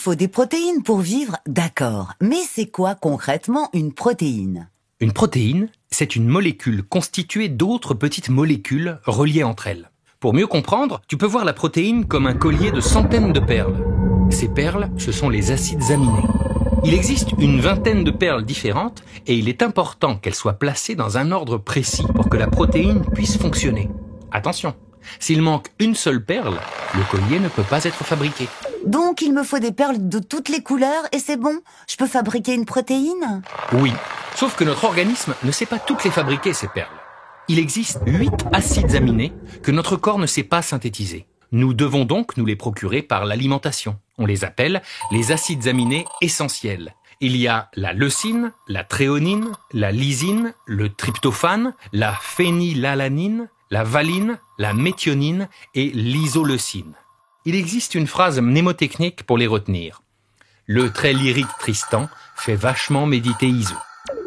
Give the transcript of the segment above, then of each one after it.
faut des protéines pour vivre, d'accord. Mais c'est quoi concrètement une protéine? Une protéine, c'est une molécule constituée d'autres petites molécules reliées entre elles. Pour mieux comprendre, tu peux voir la protéine comme un collier de centaines de perles. Ces perles, ce sont les acides aminés. Il existe une vingtaine de perles différentes et il est important qu'elles soient placées dans un ordre précis pour que la protéine puisse fonctionner. Attention, s'il manque une seule perle, le collier ne peut pas être fabriqué. Donc il me faut des perles de toutes les couleurs et c'est bon? Je peux fabriquer une protéine? Oui, sauf que notre organisme ne sait pas toutes les fabriquer, ces perles. Il existe 8 acides aminés que notre corps ne sait pas synthétiser. Nous devons donc nous les procurer par l'alimentation. On les appelle les acides aminés essentiels. Il y a la leucine, la tréonine, la lysine, le tryptophane, la phénylalanine, la valine, la méthionine et l'isoleucine. Il existe une phrase mnémotechnique pour les retenir. Le très lyrique Tristan fait vachement méditer Iso.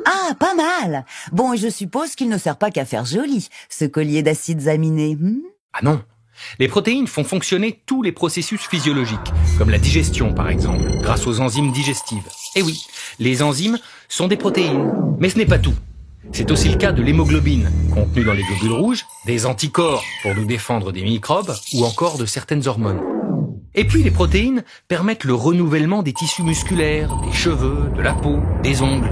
Ah, pas mal! Bon, et je suppose qu'il ne sert pas qu'à faire joli, ce collier d'acides aminés. Ah non! Les protéines font fonctionner tous les processus physiologiques, comme la digestion par exemple, grâce aux enzymes digestives. Et oui, les enzymes sont des protéines, mais ce n'est pas tout. C'est aussi le cas de l'hémoglobine, contenue dans les globules rouges, des anticorps pour nous défendre des microbes, ou encore de certaines hormones. Et puis les protéines permettent le renouvellement des tissus musculaires, des cheveux, de la peau, des ongles.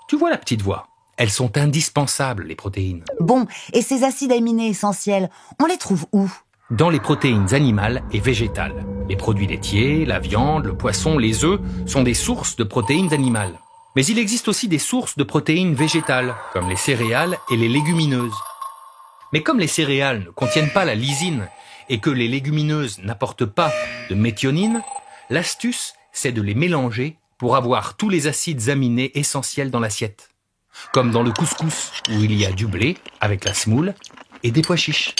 Tu vois la petite voix? Elles sont indispensables, les protéines. Bon, et ces acides aminés essentiels, on les trouve où? Dans les protéines animales et végétales. Les produits laitiers, la viande, le poisson, les œufs sont des sources de protéines animales. Mais il existe aussi des sources de protéines végétales, comme les céréales et les légumineuses. Mais comme les céréales ne contiennent pas la lysine et que les légumineuses n'apportent pas de méthionine, l'astuce, c'est de les mélanger pour avoir tous les acides aminés essentiels dans l'assiette. Comme dans le couscous, où il y a du blé avec la semoule et des pois chiches.